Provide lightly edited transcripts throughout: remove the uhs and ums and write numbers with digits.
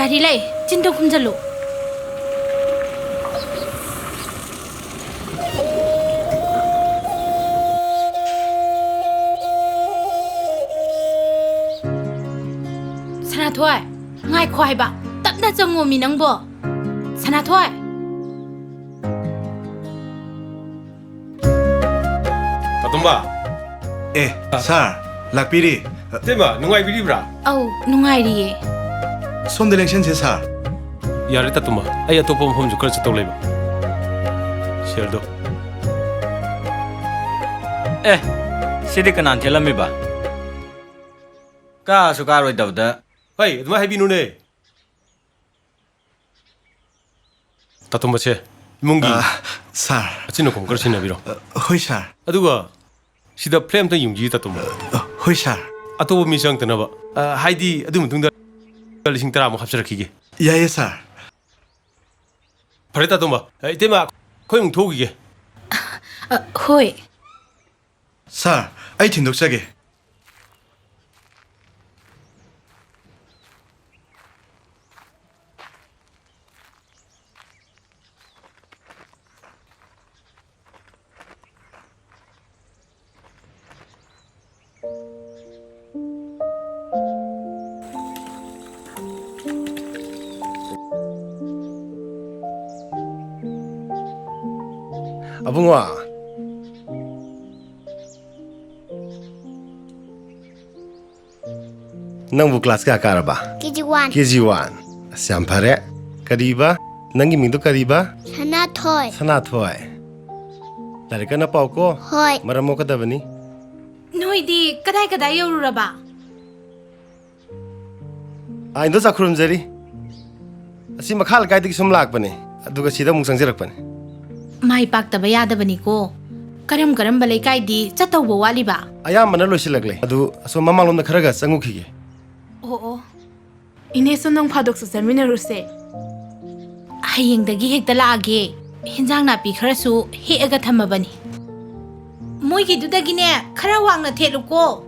Gari lay, cinta kumjalo. Sana thoai, ngai khoai ba, tak na chango mi nang bo. Sana thoai. Tatumba. Sir, lakpiri. Tema, nungai biri bra. Au, nungai riye. Som election se sir. Yare Tatumba. Ay atopa mafam ju kar chatau leba. Share do. Sidi kanan thelami ba. Ka suka roi dabda. Hey, aduma habi nune. Tatumba che. Mungi. Sir. Achino kom kar china biro. Hoi sir. Aduga. Sida flame ta yungji Tatumba. Hoi sir. Atopa mi sang tanaba. Haidi adu mutungda lising tara mo hapsarakige. Yaye sir. Pare Tatumba. Tema khoi mung thogige. Hoi. Sir, ai thindok chage. Abungwa. Nang class ka karaba? KG1. KG1. Sampare. Kariba. Nangi mingdo kariba? Sanathoi. Sanathoi. Lari ka na pau ko? Hoi. Maramo ka dabani? Noi di kadai yoruraba. Ai ndo sakhurum jari. Asi makhal kai dik sum lak bani. Aduga sida mung sang jarak bani. Mai pak taba yada bani ko. Karam balai kai di chatau bo wali ba. Ayam mana loisi lagle. Adu so mamalom na kharaga sangu khige. Oh. Ine sunong phadok sa seminaruse. Hayengdagi hekta laage. Hinjang napi kharasu heaga thamabani. Moigi dudagine khara wangna thelu ko.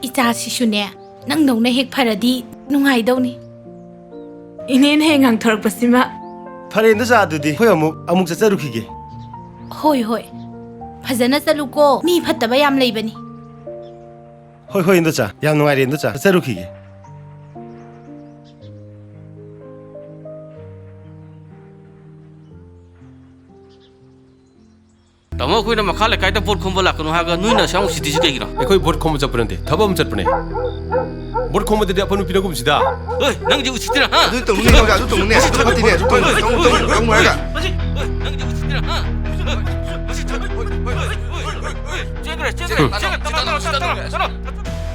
Icha sisune nang dongna hek pharadi nungai dawni. Ine hengang thorak pasima. Phare ndo sa adudi. Hoi amuk chacharu khige. Hoi. Phajana chalu ko. Mi phattaba yam leibani. Hoi ndo cha. Yam nungai re ndo cha. Chacharu khige. Tamo koi na makale kai ta bot khomba lakno haga nuina sang siti ji kegira. Ekoi bot khom chaprante. Thabam chatpane. Bot khom de apanu pinagum sida. Oi, nang ji uchitira ha. Adu tong ne ga, adu tong ne. Chapati ne. Tong mo ga. Nang ji uchitira ha.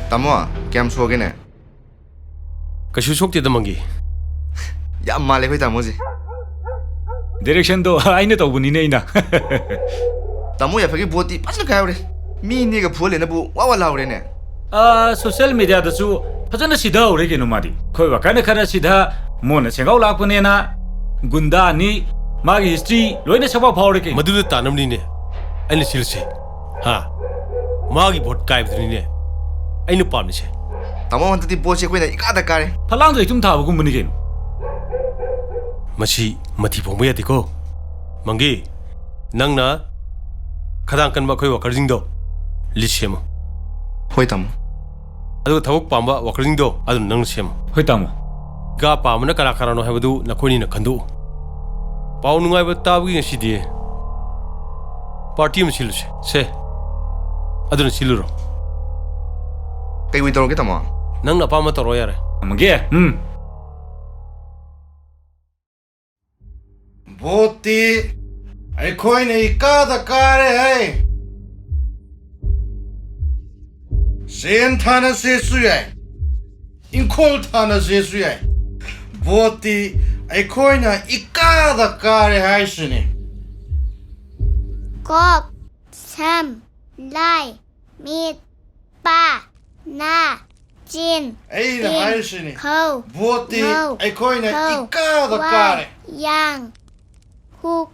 Tamo, kem soge ne. Kashu shokti da mangi. Ya male khoi tamo ji. Direction do aina tawbuni ne ina. Tamo ya phagi boti pasna kai ore. Mi ni ga phole na bu wa laure ne. Social media da su fajana sida ore ke no mari. Khoi wa kana khara sida mona chengau lakpane na gunda ni magi history loina saba phawre ke. Madu tanamni ne. Aina silse. Ha. Magi bot kai bdni ne. Aina pamni che. Tamo han ti boche koi na ikada kare. Phalang do itum thabu gum buni ke. Machi mati phongba yati ko. Mangi nangna khadang kan ba khoi wa karjing do. Lishema. Hoi tamo. Adu thawuk pamba wa karjing do adu nang shem. Hoi tamo. Ga pamna kala karano habadu nakhoni na khandu. Pau nungai ba tabu ngi sidi. Party ma silse. Se. Adu na siluro. Kai wi toro ke tamo. Nang na pama toro yare. Mangi. Boti. Ai khoi ne ikada kare hai. Sen thana se suyai. Inkol thana se suyai. Boti ai khoi na ikada kare hai shini. Kok. Sam. Lai. Mit. Pa. Na. Chin. Ai na hai shini. Khâu. Boti ai khoi na ikada kare. Yang. Huk.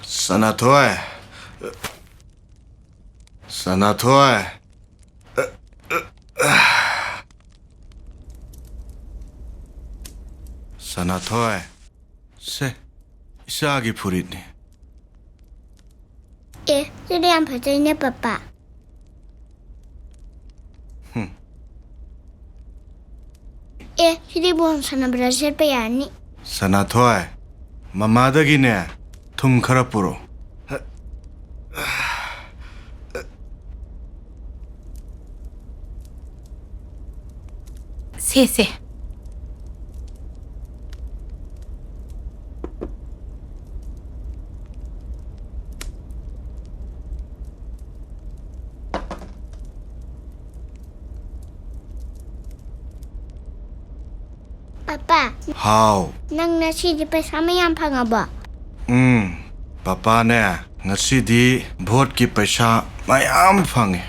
Sanathoi. Sanathoi. Se. Isagi Puritni. Jadi yang bacanya Bapak. Jadi bukan sana berhasil payani. Sanathoi. Mamada gine. Tum karapuro. Se. Papa, How? nang nasi di pesama yang pangaba. Papa ne. Ngasi di vote ki paisa mayam phange.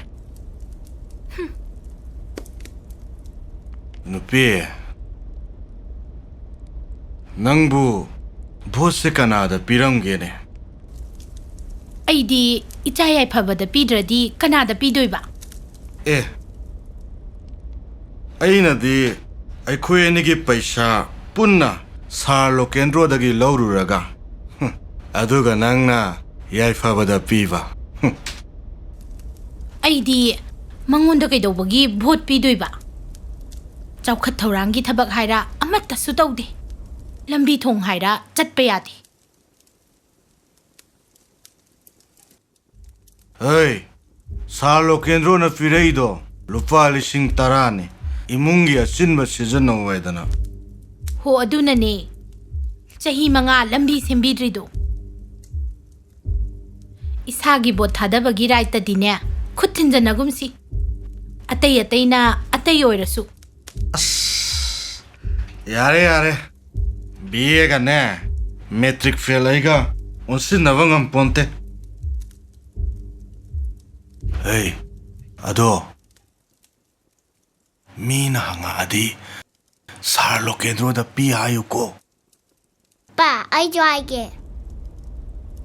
Nupi. Nangbu vote se kanada piramge ne. ꯑꯩꯗꯤ ꯏꯆꯥ ꯌꯥꯏꯐꯕꯗ ꯄꯤꯗ꯭ꯔꯗꯤ ꯀꯅꯥꯗ ꯄꯤꯗꯣꯏꯕ? ꯑꯩꯅꯗꯤ ꯑꯩꯈꯣꯏ ꯑꯅꯤꯒꯤ ꯄꯩꯁꯥ ꯄꯨꯟꯅ ꯁꯥꯔ ꯂꯣꯀꯦꯟꯗ꯭ꯔꯣꯗꯒꯤ ꯂꯧꯔꯨꯔꯒ ꯑꯗꯨꯒ ꯅꯪꯅ ꯌꯥꯏꯐꯕꯗ ꯄꯤꯕ. ꯑꯩꯗꯤ ꯃꯉꯣꯟꯗ ꯀꯩꯗꯧꯕꯒꯤ ꯚꯣꯠ ꯄꯤꯗꯣꯏꯕ? ꯆꯥꯎꯈꯠ ꯊꯧꯔꯥꯡꯒꯤ ꯊꯕꯛ ꯍꯥꯏꯔ ꯑꯃꯠꯇꯁꯨ ꯇꯧꯗꯦ. ꯂꯝꯕꯤ ꯊꯣꯡ ꯍꯥꯏꯔ ꯆꯠꯄ ꯌꯥꯗꯦ. ꯍꯩ, ꯁꯥꯔ ꯂꯣꯀꯦꯟꯗ꯭ꯔꯣꯅ ꯄꯤꯔꯛꯏꯗꯣ ꯂꯨꯄꯥ 10,000ꯅꯤ. 이문기 아친바 시즌 오해다나. 호 어두나네. 자히 망아 람비 셈비드리도. 이사기 보 타다바기 라이따디네. 쿠틴자 나금시. 아따이나 아따이 오이라수. 야래. 비에가 네. 매트릭 페일이가 온신 나방은 본테. 에이, 아도. Mina hangadi sarlo kendroda pi ayuko. Pa, ay joage.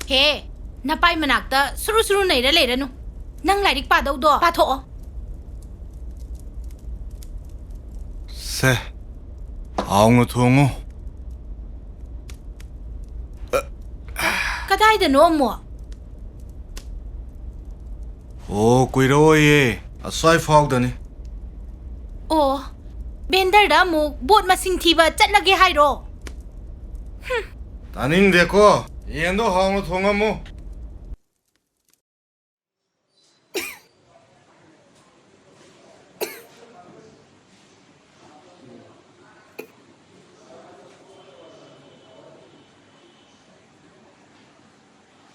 He, napay manakta suru naira leranu. Nang lairik pa daw do, patoo. Se, aung thongo. Kaday da no mo. Oh, kuiroye, asai faudani. Oh, bender da mo bot masing thiba chatlage hairo. Taning deko, yendo aung thongo mo.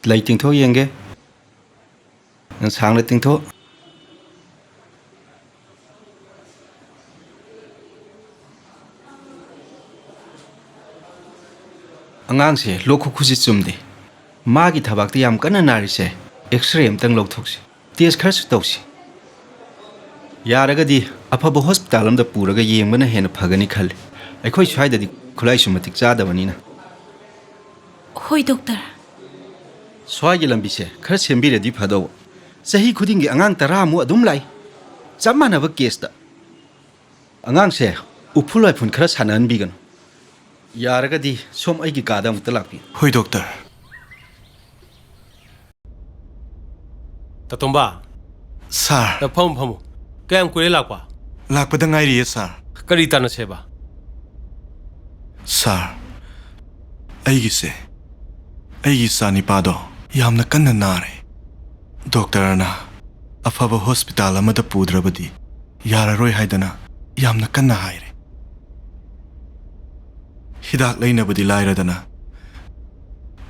Lấy tiếng thô yên ghê sáng lấy tiếng thô angang se lokho khusi chumde magi thabak ti yam kana nari se x-ray amtang lokthokse test khar su tawsi yaraga di afaba hospital amda puraga yengmana hena phagani khal aikhoi swaida di khulai sumatik chada banina Hoi doctor. Swagi lambise khar sembire di phado sahi khudingi angang tara mu adum lai chamana ba case da angang se upulai phun khar sanan bigan yaraga di som ai gi kadam talakpi Hoi doctor. Tatomba. Sir. Ta phom. Kayam kure lakwa. Lakpada ngairi sir. Kari tana seba. Sir. Aigi sani pado yamna kanna nare. Doctor na afaba hospital amada pudrabadi yararoi haidana yamna kanna haire. Hidak lainabadi lairadana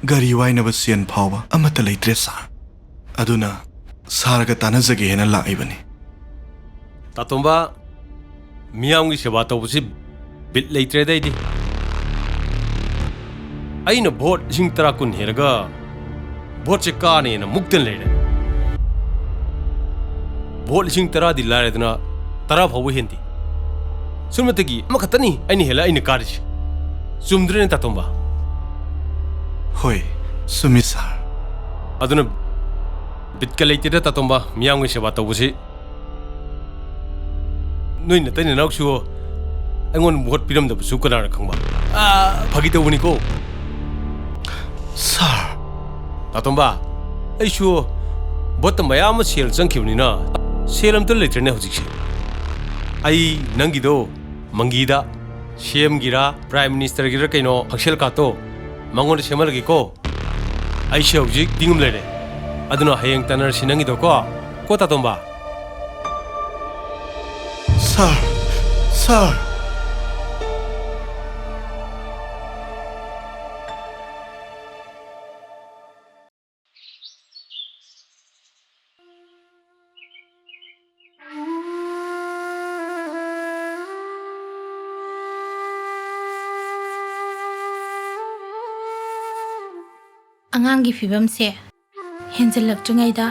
gari wainaba sian phawa amata leitre sir. Aduna saraga tanazage hena laibani. Tatomba miyamgi seba tawbusi bit leitre daidi. Aina vote sing tara kun heraga vote se kaane na mukten leire. Vote sing tara di lairadana tara phawu hindi. Summatagi amakatani aini hela aini karisi. Sumdre tatomba. Hoi, sumi sir. Aduna bitka leitira tatomba miyamgi seba tawbusi. Noi na tani nauksu ꯑꯩꯉꯣꯟꯗ vote ꯄꯤꯔꯝꯗꯕꯁꯨ ꯀꯅꯥꯅ ꯈꯪꯕ ꯐꯥꯒꯤ ꯇꯧꯕꯅꯤꯀꯣ ꯁꯥꯔ ꯇꯥꯇꯣꯝꯕ ꯑꯩꯁꯨ ꯚꯣꯠꯇ ꯃꯌꯥꯝ ꯑꯃ ꯁꯦꯜ ꯆꯪꯈꯤꯕꯅꯤꯅ ꯁꯦꯜ ꯑꯝꯇ ꯂꯩꯇ꯭ꯔꯦꯅꯦ ꯍꯧꯖꯤꯛꯁꯦ ꯑꯩ ꯅꯪꯒꯤꯗꯣ ꯃꯪꯒꯤꯗ ꯁꯤꯑꯦꯝꯒꯤꯔ ꯄ꯭ꯔꯥꯏꯝ ꯃꯤꯅꯤꯁꯇꯔꯒꯤꯔ ꯀꯩꯅꯣ ꯍꯛꯁꯦꯜ ꯀꯥꯔꯠꯇꯣ ꯃꯉꯣꯟꯗ ꯁꯦꯝꯍꯜꯂꯒꯦꯀꯣ ꯑꯩꯁꯦ ꯍꯧꯖꯤꯛ ꯇꯤꯡꯉꯝ ꯂꯩꯔꯦ ꯑꯗꯨꯅ ꯍꯌꯦꯡ ꯇꯥꯟꯅꯔꯁꯤ ꯅꯪꯒꯤꯗꯣ ꯀꯣ ꯇꯥꯇꯣꯝꯕ ꯁꯥꯔ ꯑꯉꯥꯡꯒꯤ ꯐꯤꯕꯝꯁꯦ ꯍꯦꯟꯖꯜꯂꯛꯇ꯭ꯔꯤꯉꯩꯗ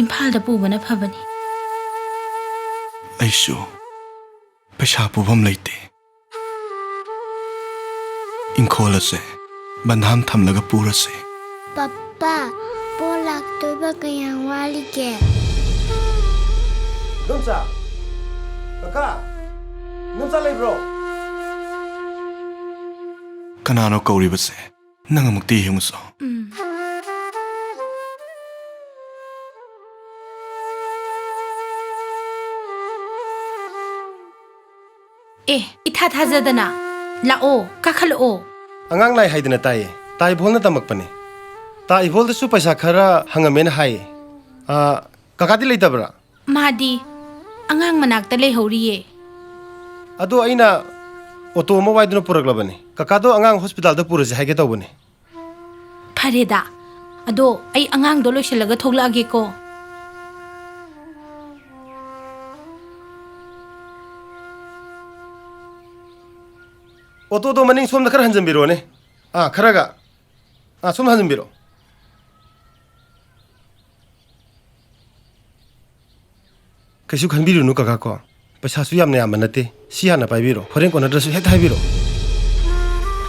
ꯏꯝꯐꯥꯜꯗ ꯄꯨꯕꯅ ꯐꯕꯅꯤ ꯑꯩꯁꯨ ꯄꯩꯁꯥ ꯄꯨꯐꯝ ꯂꯩꯇꯦ ꯏꯪꯈꯣꯜ ꯑꯁꯦ ꯕꯟꯙꯥꯟ ꯊꯝꯂꯒ ꯄꯨꯔꯁꯦ ꯄꯄꯥ ꯕꯣꯜ ꯂꯥꯛꯇꯣꯏꯕ ꯀꯌꯥꯝ ꯋꯥꯠꯂꯤꯒꯦ ꯅꯣꯝꯆꯥ ꯀꯀꯥ ꯅꯣꯝꯆꯥ ꯂꯩꯕ꯭ꯔꯣ ꯀꯅꯥꯅꯣ ꯀꯧꯔꯤꯕꯁꯦ ꯅꯪ ꯑꯃꯨꯛꯇ ꯌꯦꯡꯉꯨꯁꯣ ꯏꯊꯥ ꯊꯥꯖꯗꯅ ꯂꯥꯛꯑꯣ ꯀꯥꯈꯠꯂꯛꯑꯣ ꯑꯉꯥꯡ ꯂꯥꯏ ꯍꯥꯏꯗꯅ ꯇꯥꯏꯌꯦ ꯇꯥ ꯏꯕꯣꯜꯅ ꯇꯝꯃꯛꯄꯅꯦ ꯇꯥ ꯏꯕꯣꯜꯗꯁꯨ ꯄꯩꯁꯥ ꯈꯔ ꯍꯪꯉꯝꯃꯦꯅ ꯍꯥꯏꯌꯦ ꯀꯀꯥꯗꯤ ꯂꯩꯇꯕ꯭ꯔꯥ ꯃꯥꯗꯤ ꯑꯉꯥꯡ ꯃꯅꯥꯛꯇ ꯂꯩꯍꯧꯔꯤꯌꯦ ꯑꯗꯣ ꯑꯩꯅ ꯑꯣꯇꯣ ꯑꯃ ꯋꯥꯏꯗꯨꯅ ꯄꯨꯔꯛꯂꯕꯅꯤ ꯀꯀꯥꯗꯣ ꯑꯉꯥꯡ ꯍꯣꯁꯄꯤꯇꯥꯜꯗ ꯄꯨꯔꯁꯦ ꯍꯥꯏꯒꯦ ꯇꯧꯕꯅꯤ ꯐꯔꯦꯗ ꯑꯗꯣ ꯑꯩ ꯑꯉꯥꯡꯗꯣ ꯂꯣꯏꯁꯤꯜꯂꯒ ꯊꯣꯛꯂꯛꯑꯒꯦꯀꯣ ꯑꯣꯇꯣꯗꯣ ꯃꯅꯤꯡ ꯁꯣꯝꯗ ꯈꯔ ꯍꯟꯖꯟꯕꯤꯔꯣꯅꯦ ꯈꯔꯒ ꯁꯣꯝꯗ ꯍꯟꯖꯟꯕꯤꯔꯣ ꯀꯩꯁꯨ ꯈꯟꯕꯤꯔꯨꯅꯨ ꯀꯀꯥ ꯀꯣ ꯄꯩꯁꯥꯁꯨ ꯌꯥꯝꯅ ꯌꯥꯝꯕ ꯅꯠꯇꯦ ꯁꯤ ꯍꯥꯟꯅ ꯄꯥꯏꯕꯤꯔꯣ ꯍꯣꯔꯦꯟ ꯀꯣꯟꯅꯗ꯭ꯔꯁꯨ ꯍꯦꯛꯇ ꯍꯥꯏꯕꯤꯔꯣ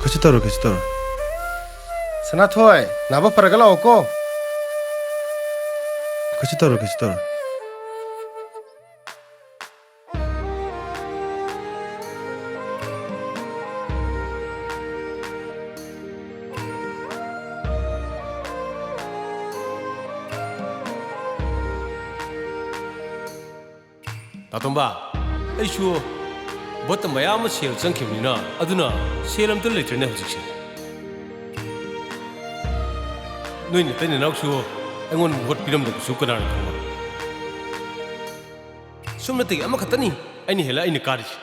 ꯀꯩꯁꯨ ꯇꯧꯔꯣ ꯁꯅꯥꯊꯣꯏ ꯅꯥꯕ ꯐꯔꯒ ꯂꯥꯛꯑꯣꯀꯣ ꯀꯩꯁꯨ ꯇꯧꯔꯣ ꯇꯥꯇꯣꯝꯕ ꯑꯩꯁꯨ ꯚꯣꯠꯇ ꯃꯌꯥꯝ ꯑꯃ ꯁꯦꯜ ꯆꯪꯈꯤꯕꯅꯤꯅ ꯑꯗꯨꯅ ꯁꯦꯜ ꯑꯝꯇ ꯂꯩꯇ꯭ꯔꯦꯅꯦ ꯍꯧꯖꯤꯛꯁꯦ ꯅꯣꯏ ꯅꯇꯩ ꯅꯅꯥꯎꯁꯨ ꯑꯩꯉꯣꯟꯗ ꯚꯣꯠ ꯄꯤꯔꯝꯗꯕꯁꯨ ꯀꯅꯥꯅ ꯈꯪꯕ ꯁꯨꯝꯅꯇꯒꯤ ꯑꯃꯈꯛꯇꯅꯤ ꯑꯩꯅ ꯍꯦꯜꯂ ꯑꯩꯅ ꯀꯥꯔꯤꯁꯦ